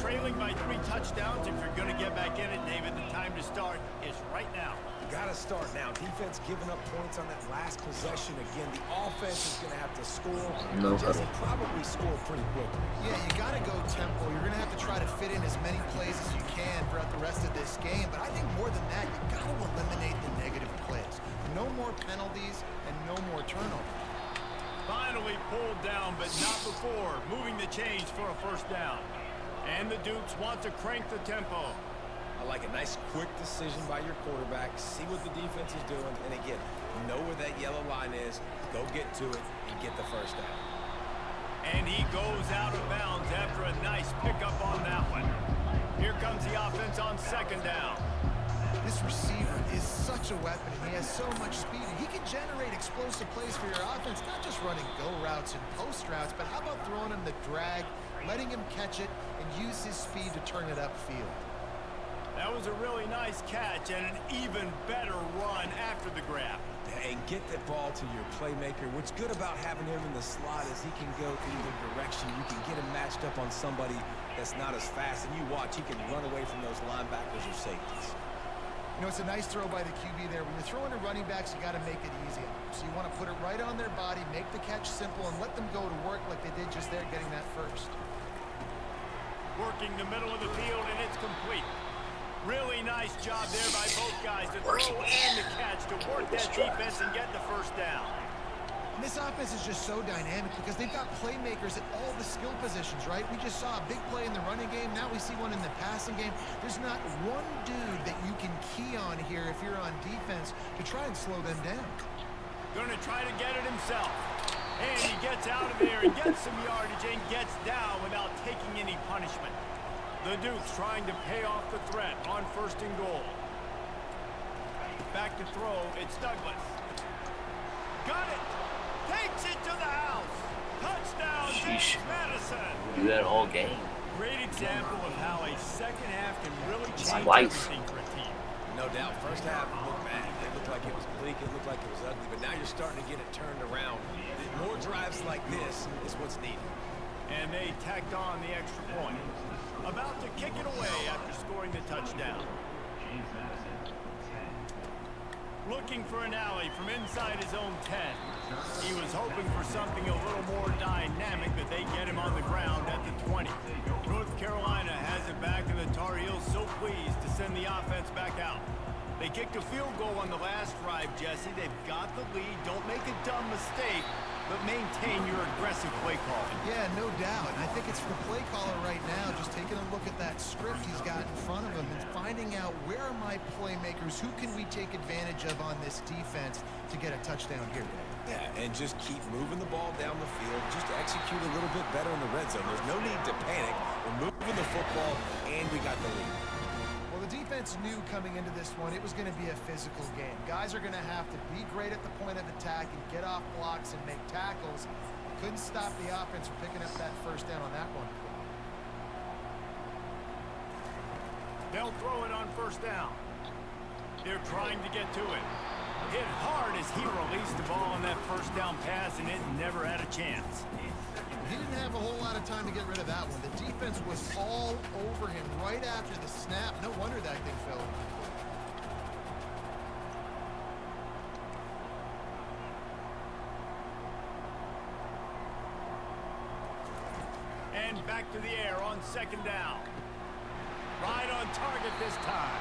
[SPEAKER 2] Trailing by 3 touchdowns. If you're going to get back in it, David, the time to start is right now.
[SPEAKER 3] Got to start now. Defense giving up points on that last possession. Again, the offense is going to have to score.
[SPEAKER 1] No
[SPEAKER 3] Jesse probably score pretty quickly.
[SPEAKER 4] Yeah, you got to go tempo. You're going to have to try to fit in as many plays as you can throughout the rest of this game. But I think more than that, you got to eliminate the negative plays. No more penalties and no more turnovers.
[SPEAKER 2] Finally pulled down, but not before. Moving the chains for a first down. And the Dukes want to crank the tempo.
[SPEAKER 3] I like a nice quick decision by your quarterback. See what the defense is doing. And again, know where that yellow line is. Go get to it and get the first down.
[SPEAKER 2] And he goes out of bounds after a nice pickup on that one. Here comes the offense on second down.
[SPEAKER 4] This receiver is such a weapon, and he has so much speed. And he can generate explosive plays for your offense, not just running go routes and post routes, but how about throwing him the drag, letting him catch it, and use his speed to turn it upfield.
[SPEAKER 2] That was a really nice catch and an even better run after the grab.
[SPEAKER 3] And get that ball to your playmaker. What's good about having him in the slot is he can go either direction. You can get him matched up on somebody that's not as fast. And you watch, he can run away from those linebackers or safeties.
[SPEAKER 4] You know, it's a nice throw by the QB there. When you're throwing to running backs, you got to make it easy. So you want to put it right on their body, make the catch simple, and let them go to work like they did just there, getting that first.
[SPEAKER 2] Working the middle of the field, and it's complete. Really nice job there by both guys to throw and the catch to work that defense and get the first down.
[SPEAKER 4] And this offense is just so dynamic because they've got playmakers at all the skill positions, right? We just saw a big play in the running game. Now we see one in the passing game. There's not one dude that you can key on here if you're on defense to try and slow them down.
[SPEAKER 2] Gonna try to get it himself. And he gets out of there and gets some yardage and gets down without taking any punishment. The Dukes trying to pay off the threat on first and goal. Back to throw, it's Douglas. Got it! Takes it to the house! Touchdown, James Madison!
[SPEAKER 1] Do that all game.
[SPEAKER 2] Great example of how a second half can really change
[SPEAKER 1] Life.
[SPEAKER 2] everything for a team.
[SPEAKER 3] No doubt. First half looked bad. It looked like it was bleak. It looked like it was ugly. But now you're starting to get it turned around. More drives like this is what's needed.
[SPEAKER 2] And they tacked on the extra point. About to kick it away after scoring the touchdown. Looking for an alley from inside his own 10. He was hoping for something a little more dynamic, but they get him on the ground at the 20. North Carolina has it back, and the Tar Heels so pleased to send the offense back out. They kicked a field goal on the last drive, Jesse. They've got the lead. Don't make a dumb mistake, but maintain your aggressive play calling.
[SPEAKER 4] Yeah, no doubt. And I think it's the play caller right now, just taking a look at that script he's got in front of him and finding out where are my playmakers, who can we take advantage of on this defense to get a touchdown here today.
[SPEAKER 3] Yeah, and just keep moving the ball down the field. Just execute a little bit better in the red zone. There's no need to panic. We're moving the football, and we got the lead.
[SPEAKER 4] Well, the defense knew coming into this one it was going to be a physical game. Guys are going to have to be great at the point of attack and get off blocks and make tackles. Couldn't stop the offense from picking up that first down on that one.
[SPEAKER 2] They'll throw it on first down. They're trying to get to it. Hit hard as he released the ball on that first down pass, and it never had a chance.
[SPEAKER 4] He didn't have a whole lot of time to get rid of that one. The defense was all over him right after the snap. No wonder that thing fell.
[SPEAKER 2] And back to the air on second down. Right on target this time.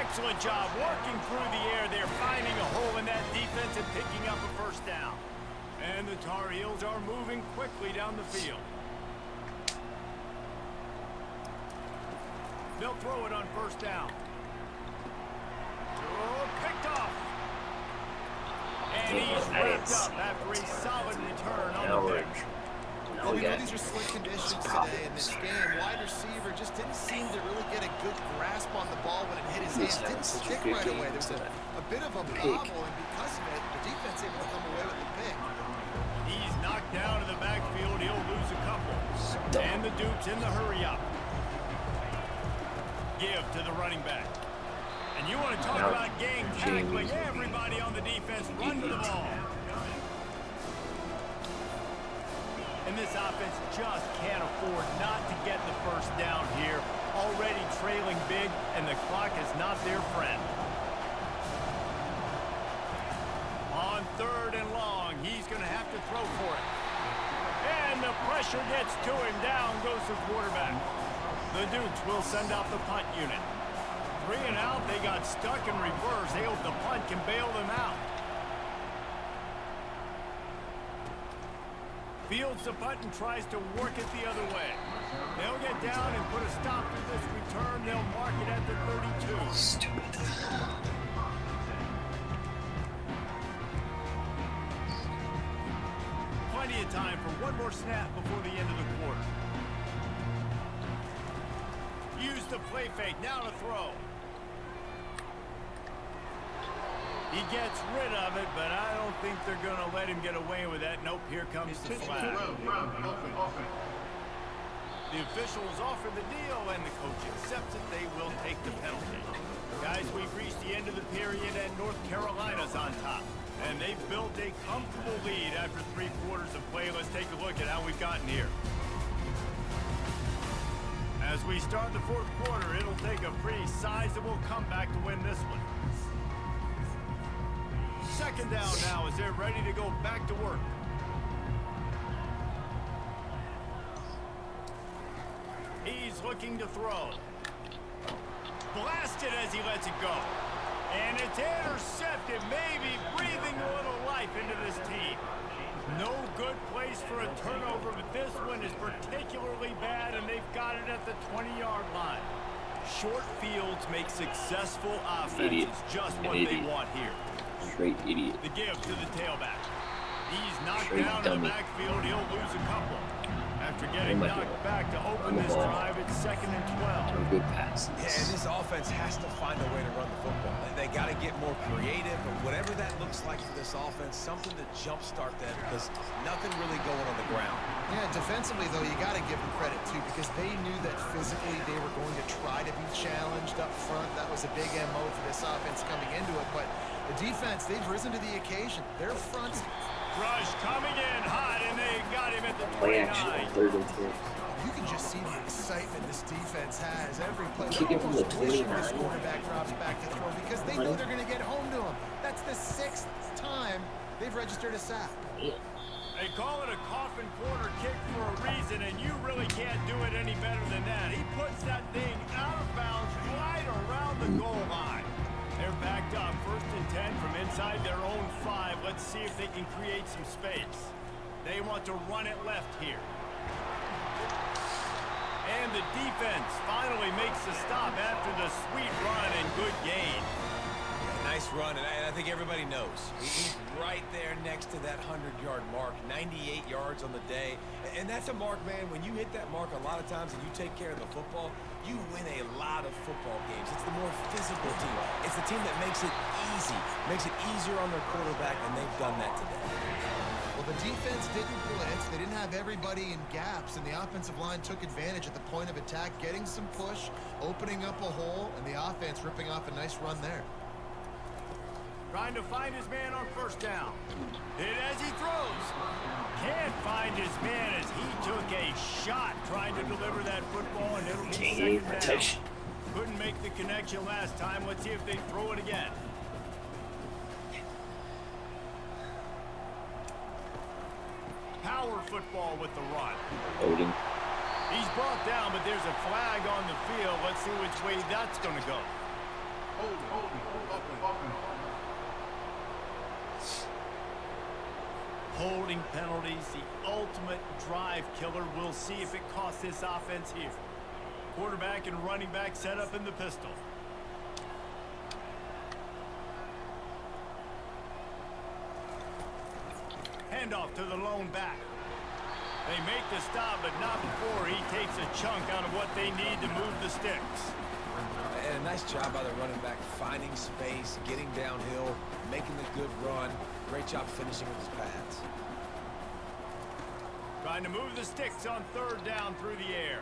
[SPEAKER 2] Excellent job working through the air there, finding a hole in that defense and picking up a first down. And the Tar Heels are moving quickly down the field. They'll throw it on first down. Oh, picked off. And he's wrapped up after a solid return on the pick.
[SPEAKER 4] Well, we know these are slick conditions today in this game. Wide receiver just didn't seem to really get a good grasp on the ball when it hit his hands. Didn't stick right away. There was a bit of a bobble, and because of it, the defense able to come away with the pick.
[SPEAKER 2] He's knocked down in the backfield. He'll lose a couple. And the Dukes in the hurry up. Give to the running back. And you want to talk about game tackling. Everybody on the defense run to the ball. And this offense just can't afford not to get the first down here. Already trailing big, and the clock is not their friend. On 3rd and long, he's going to have to throw for it. And the pressure gets to him. Down goes the quarterback. The Dukes will send out the punt unit. 3 and out, they got stuck in reverse. They hope the punt can bail them out. Fields the punt and tries to work it the other way. They'll get down and put a stop to this return. They'll mark it at the 32.
[SPEAKER 1] Stupid.
[SPEAKER 2] Plenty of time for one more snap before the end of the quarter. Use the play fake. Now to throw. He gets rid of it, but I don't think they're going to let him get away with that. Nope, here comes the flag. The officials offer the deal, and the coach accepts it. They will take the penalty. Guys, we've reached the end of the period, and North Carolina's on top. And they've built a comfortable lead after 3 quarters of play. Let's take a look at how we've gotten here. As we start the 4th quarter, it'll take a pretty sizable comeback to win this one. 2nd down now as they're ready to go back to work. He's looking to throw. Blasted as he lets it go. And it's intercepted, maybe breathing a little life into this team. No good place for a turnover, but this one is particularly bad, and they've got it at the 20-yard line. Short fields make successful offenses just what they want here.
[SPEAKER 1] Straight idiot.
[SPEAKER 2] The give to the tailback. He's knocked
[SPEAKER 1] Straight
[SPEAKER 2] down
[SPEAKER 1] dummy.
[SPEAKER 2] in the backfield. He'll lose a couple. After getting knocked back to open this drive, it's 2nd and 12.
[SPEAKER 1] Throw good passes.
[SPEAKER 3] Yeah, and this offense has to find a way to run the football. They got to get more creative, or whatever that looks like for this offense, something to jumpstart that, because nothing really going on the ground.
[SPEAKER 4] Yeah, defensively, though, you got to give them credit, too, because they knew that physically they were going to try to be challenged up front. That was a big MO for this offense coming into it. But the defense, they've risen to the occasion. Their fronts...
[SPEAKER 2] Rush coming in hot, and they got him at the
[SPEAKER 1] Play action.
[SPEAKER 2] 29.
[SPEAKER 1] 3rd and 10.
[SPEAKER 4] You can just see the excitement this defense has. Every play,
[SPEAKER 1] Kick it from the
[SPEAKER 4] wishing this
[SPEAKER 1] 29.
[SPEAKER 4] quarterback drops back to throw because they know they're going to get home to him. That's the 6th time they've registered a sack.
[SPEAKER 2] They call it a coffin corner kick for a reason, and you really can't do it any better than that. He puts that thing out of bounds right around the goal line. They're backed up, 1st and 10 from inside their own 5. Let's see if they can create some space. They want to run it left here. And the defense finally makes the stop after the sweet run and good gain.
[SPEAKER 3] Nice run, and I think everybody knows. He's right there next to that 100-yard mark, 98 yards on the day. And that's a mark, man, when you hit that mark a lot of times and you take care of the football, you win a lot of football games. It's the more physical team. It's the team that makes it easy, makes it easier on their quarterback, and they've done that today.
[SPEAKER 4] Well, the defense didn't blitz. They didn't have everybody in gaps, and the offensive line took advantage at the point of attack, getting some push, opening up a hole, and the offense ripping off a nice run there.
[SPEAKER 2] Trying to find his man on 1st down. Hit as he throws. Can't find his man as he took a shot trying to deliver that football, and it'll be 2nd down. Couldn't make the connection last time. Let's see if they throw it again. Power football with the run.
[SPEAKER 1] Holding.
[SPEAKER 2] He's brought down, but there's a flag on the field. Let's see which way that's going to go. Holding penalties, the ultimate drive killer. We'll see if it costs this offense here. Quarterback and running back set up in the pistol. Handoff to the lone back. They make the stop, but not before he takes a chunk out of what they need to move the sticks.
[SPEAKER 3] And a nice job by the running back, finding space, getting downhill, making the good run. Great job finishing with his pads.
[SPEAKER 2] Trying to move the sticks on 3rd down through the air.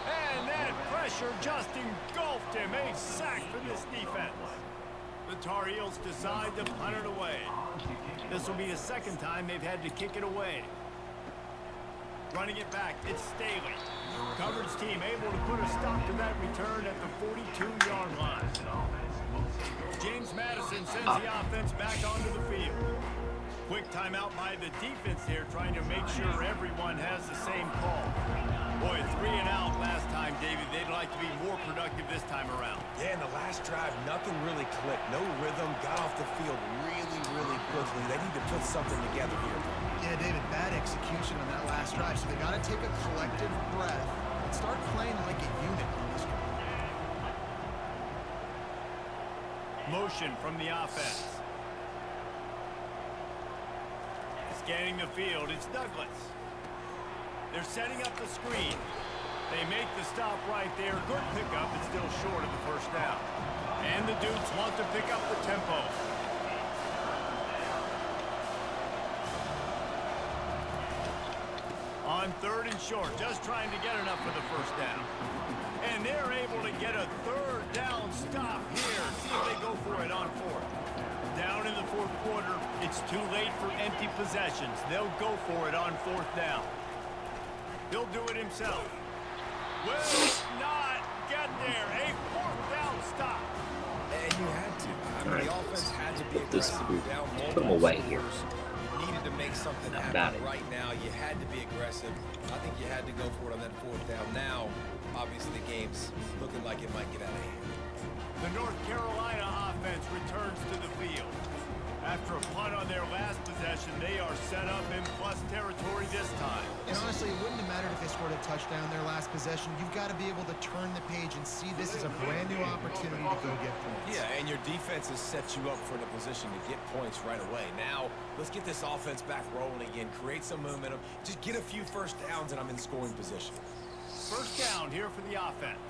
[SPEAKER 2] And that pressure just engulfed him. A sack for this defense. The Tar Heels decide to punt it away. This will be the 2nd time they've had to kick it away. Running it back, it's Staley. Coverage team able to put a stop to that return at the 42-yard line. James Madison sends the offense back onto the field. Quick timeout by the defense here, trying to make sure everyone has the same call. Boy, 3 and out last time, David. They'd like to be more productive this time around.
[SPEAKER 3] Yeah, in the last drive, nothing really clicked. No rhythm, got off the field really quickly. They need to put something together here.
[SPEAKER 4] Yeah, David, bad execution on that last drive, so they got to take a collective breath and start playing like a unit on this drive.
[SPEAKER 2] Motion from the offense. Scanning the field, it's Douglas. They're setting up the screen. They make the stop right there. Good pickup, but still short of the first down. And the Dukes want to pick up the tempo. On 3rd and short, just trying to get enough for the first down. And they're able to get a 3rd down stop here. See if they go for it on 4th. Down in the 4th quarter, it's too late for empty possessions. They'll go for it on 4th down. He'll do it himself. Will not get there. A 4th down stop.
[SPEAKER 3] And you had to. I mean, the offense had to be aggressive. Down
[SPEAKER 1] Put him away here.
[SPEAKER 3] Needed to make something
[SPEAKER 1] Not
[SPEAKER 3] happen
[SPEAKER 1] bad.
[SPEAKER 3] right now. You had to be aggressive. I think you had to go for it on that 4th down. Now, obviously, the game's looking like it might get out of hand.
[SPEAKER 2] The North Carolina offense returns to the field. After a punt on their last possession, they are set up in plus territory this time.
[SPEAKER 4] And honestly, it wouldn't have mattered if they scored a touchdown their last possession. You've got to be able to turn the page and see this as a brand new opportunity to go get points.
[SPEAKER 3] Yeah, and your defense has set you up for the position to get points right away. Now, let's get this offense back rolling again, create some momentum, just get a few first downs, and I'm in scoring position.
[SPEAKER 2] First down here for the offense.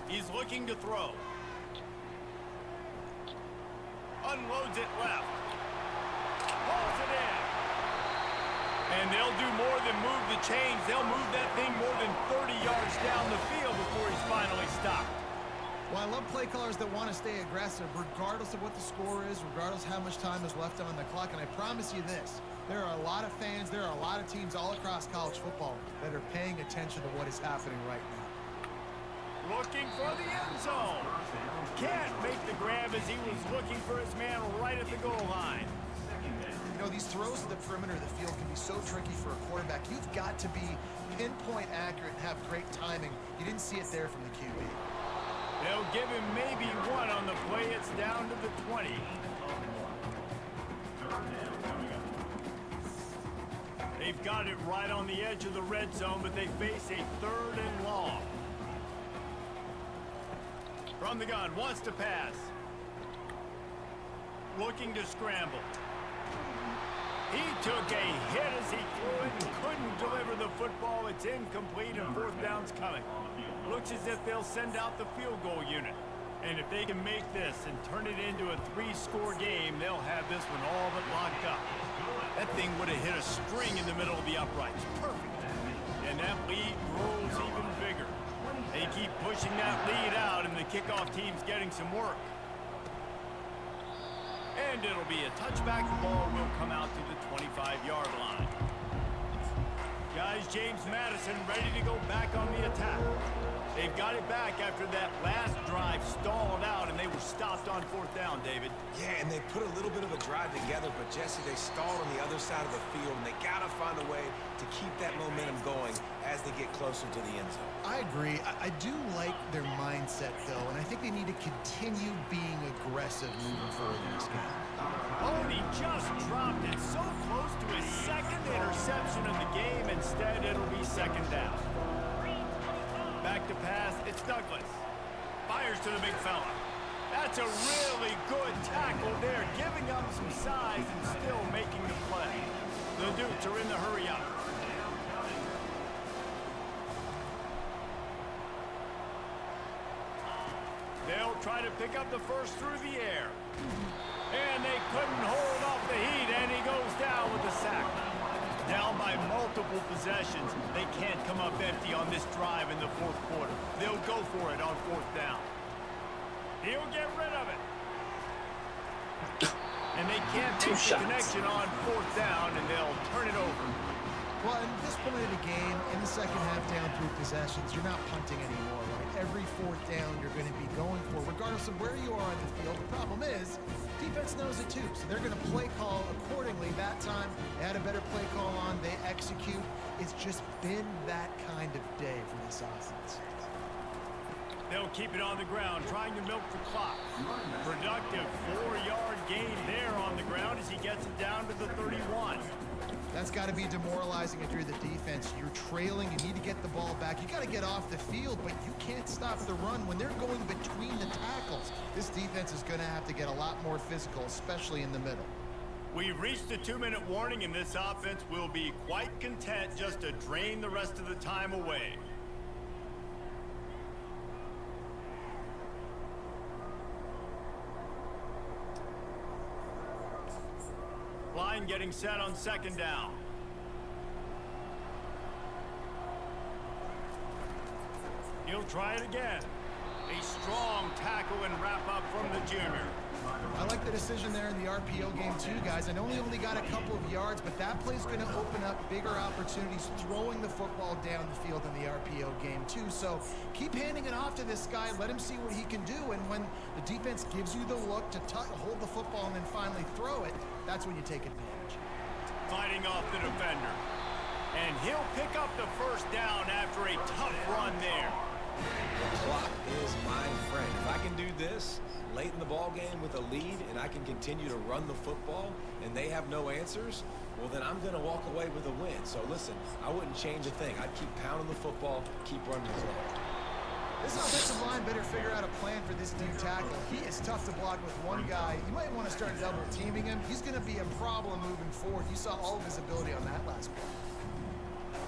[SPEAKER 2] He's looking to throw. Unloads it left. Pulls it in. And they'll do more than move the chains. They'll move that thing more than 30 yards down the field before he's finally stopped.
[SPEAKER 4] Well, I love play callers that want to stay aggressive, regardless of what the score is, regardless how much time is left on the clock. And I promise you this, there are a lot of fans, there are a lot of teams all across college football that are paying attention to what is happening right now.
[SPEAKER 2] Looking for the end zone. Can't make the grab as he was looking for his man right at the goal line.
[SPEAKER 4] You know, these throws to the perimeter of the field can be so tricky for a quarterback. You've got to be pinpoint accurate and have great timing. You didn't see it there from the QB.
[SPEAKER 2] They'll give him maybe one on the play. It's down to the 20. They've got it right on the edge of the red zone, but they face a 3rd and long. From the gun, wants to pass. Looking to scramble. He took a hit as he threw it and couldn't deliver the football. It's incomplete and 4th down's coming. Looks as if they'll send out the field goal unit. And if they can make this and turn it into a 3-score game, they'll have this one all but locked up. That thing would have hit a string in the middle of the uprights. Perfect. And that lead grows even bigger. They keep pushing that lead out, and the kickoff team's getting some work. And it'll be a touchback. The ball will come out to the 25-yard line. Guys, James Madison ready to go back on the attack. They've got it back after that last drive stalled out, and they were stopped on 4th down, David.
[SPEAKER 3] Yeah, and they put a little bit of a drive together, but Jesse, they stalled on the other side of the field, and they got to find a way to keep that momentum going as they get closer to the end zone.
[SPEAKER 4] I agree. I do like their mindset, though, and I think they need to continue being aggressive moving forward in this game.
[SPEAKER 2] Oh, and he just dropped it so close to his 2nd interception of the game. Instead, it'll be 2nd down. Back to pass, it's Douglas. Fires to the big fella. That's a really good tackle there, giving up some size and still making the play. The Dukes are in the hurry up. They'll try to pick up the first through the air. And they couldn't hold off the heat, and he goes down with a sack. Down by multiple possessions. They can't come up empty on this drive in the 4th quarter. They'll go for it on 4th down. He'll get rid of it. And they can't
[SPEAKER 1] Two
[SPEAKER 2] make the
[SPEAKER 1] shots.
[SPEAKER 2] connection on 4th down, and they'll turn it over.
[SPEAKER 4] Well, at this point of the game, in the second half down 3 possessions, you're not punting anymore, right? Every 4th down you're going to be going for, regardless of where you are on the field. The problem is, defense knows it too, so they're going to play call accordingly. That time, they had a better play call on. They execute. It's just been that kind of day for this offense.
[SPEAKER 2] They'll keep it on the ground, trying to milk the clock. Productive 4-yard gain there on the ground as he gets it down to the 31.
[SPEAKER 4] That's got to be demoralizing if you're the defense. You're trailing. You need to get the ball back. You got to get off the field, but you can't stop the run when they're going between the tackles. This defense is going to have to get a lot more physical, especially in the middle.
[SPEAKER 2] We've reached a 2-minute warning, and this offense will be quite content just to drain the rest of the time away. Line getting set on 2nd down. He'll try it again. A strong tackle and wrap up from the junior.
[SPEAKER 4] I like the decision there in the RPO game too, guys. I know he only got a couple of yards, but that play's going to open up bigger opportunities throwing the football down the field in the RPO game too. So keep handing it off to this guy. Let him see what he can do. And when the defense gives you the look to hold the football and then finally throw it, that's when you take advantage.
[SPEAKER 2] Fighting off the defender. And he'll pick up the 1st down after a tough run there.
[SPEAKER 3] The clock is my friend. If I can do this late in the ball game with a lead and I can continue to run the football and they have no answers, well, then I'm going to walk away with a win. So listen, I wouldn't change a thing. I'd keep pounding the football, keep running the clock.
[SPEAKER 4] This offensive line better figure out a plan for this deep tackle. He is tough to block with one guy. You might want to start double teaming him. He's going to be a problem moving forward. You saw all of his ability on that last play.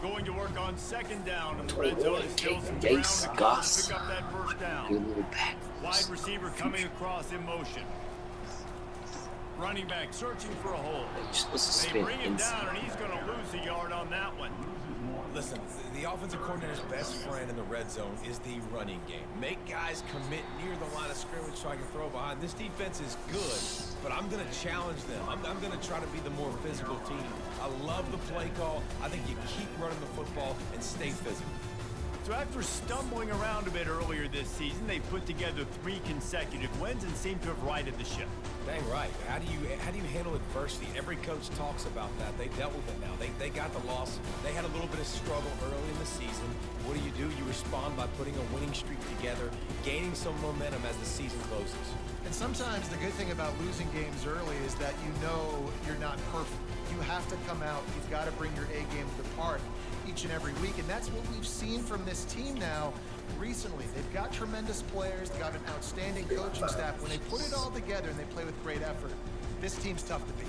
[SPEAKER 2] Going to work on 2nd down, and the red zone is still some ground to
[SPEAKER 1] Yes,
[SPEAKER 2] cover
[SPEAKER 1] Gus.
[SPEAKER 2] to pick up that 1st
[SPEAKER 1] Do a
[SPEAKER 2] down.
[SPEAKER 1] little backwards.
[SPEAKER 2] Wide receiver coming across in motion. Running back searching for a hole.
[SPEAKER 1] You're supposed to
[SPEAKER 2] They
[SPEAKER 1] spin
[SPEAKER 2] bring him
[SPEAKER 1] inside.
[SPEAKER 2] down, and he's going to lose a yard on that one.
[SPEAKER 3] Listen, the offensive coordinator's best friend in the red zone is the running game. Make guys commit near the line of scrimmage so I can throw behind. This defense is good, but I'm going to challenge them. I'm going to try to be the more physical team. I love the play call. I think you keep running the football and stay physical.
[SPEAKER 2] So after stumbling around a bit earlier this season, they put together 3 consecutive wins and seem to have righted the ship.
[SPEAKER 3] Dang right. How do you handle adversity? Every coach talks about that. They dealt with it now. They got the loss. They had a little bit of struggle early in the season. What do? You respond by putting a winning streak together, gaining some momentum as the season closes.
[SPEAKER 4] And sometimes the good thing about losing games early is that you know you're not perfect. You have to come out. You've got to bring your A game to the park each and every week. And that's what we've seen from this team now recently. They've got tremendous players. They've got an outstanding coaching staff. When they put it all together and they play with great effort, this team's tough to beat.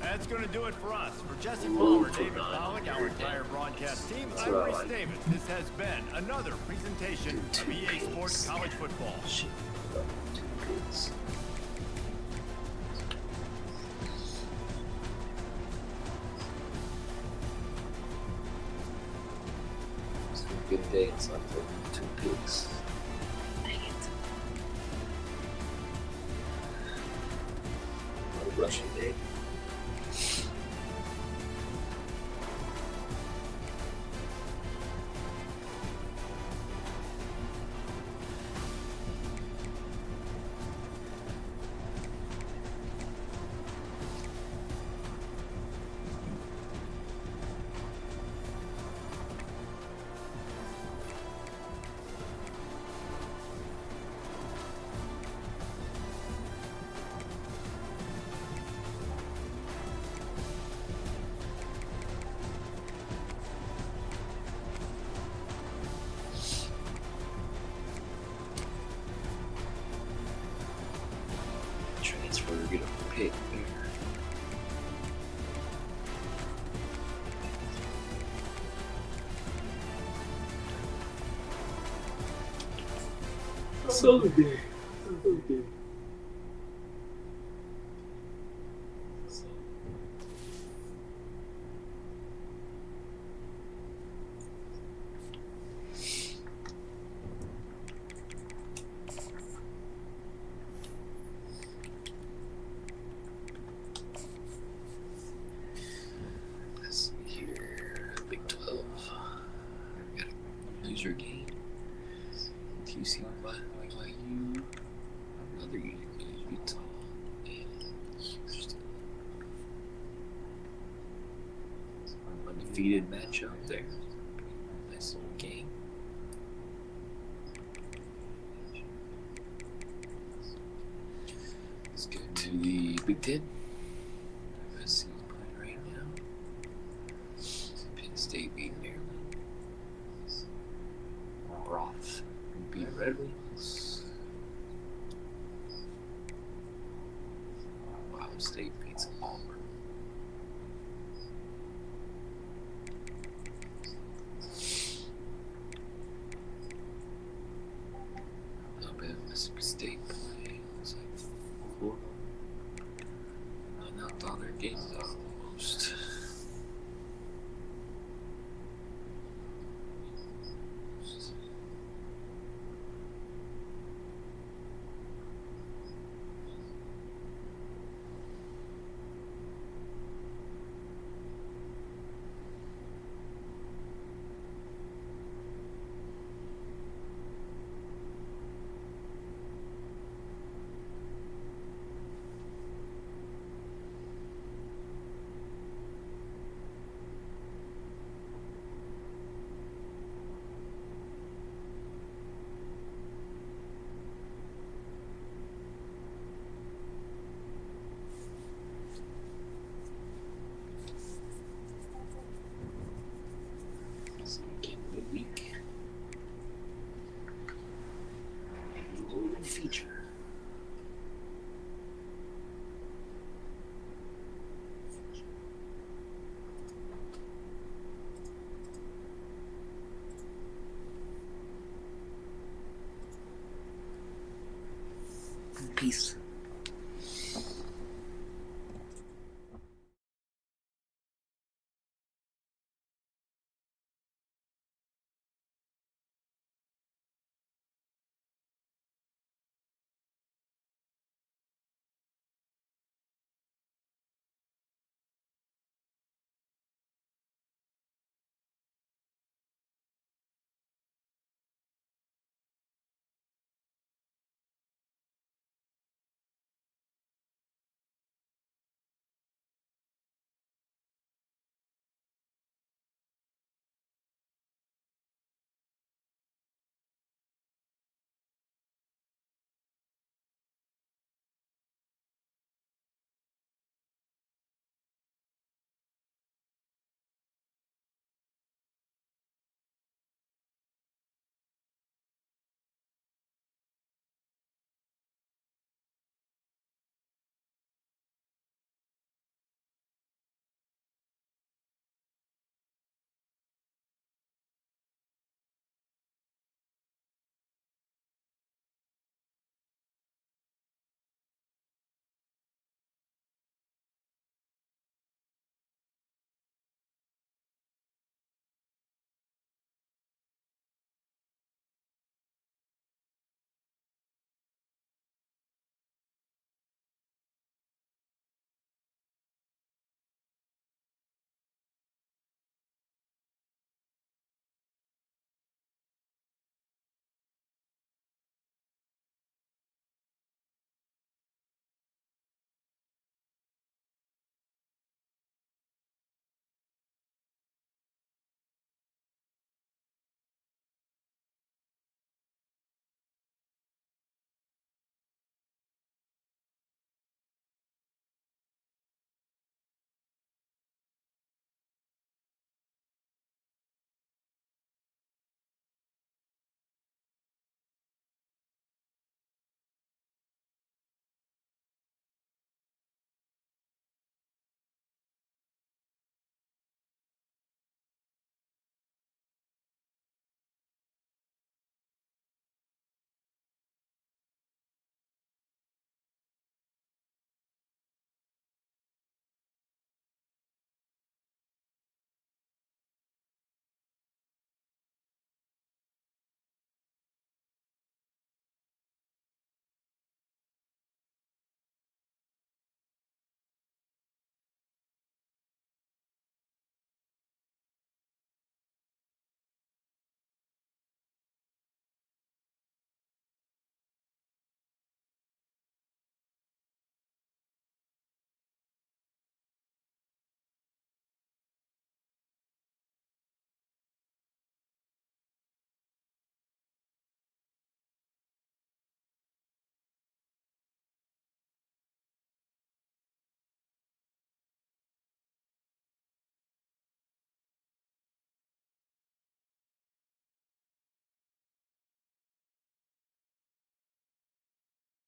[SPEAKER 2] That's going to do it for us. For Jesse Palmer, David Pollock, our entire broadcast team, I'm Reese Davis. This has been another presentation of EA Sports College Football.
[SPEAKER 1] Shit. 2 pigs. It's been a good day until I played 2 pigs. Dang it. Not a rushing day. Transfer, get a pick there. So good. So good. closer game. TC BYU, another Utah, and Houston. Undefeated matchup there. Nice little game. Let's get to the Big Ten. USC is playing right now. Penn State beat Maryland. Broth beat Red Wings. Ohio State beats Auburn. Alabama, Mississippi State playing. Looks like Florida. Knocked all their games out almost. Game of the week. Golden feature. Peace.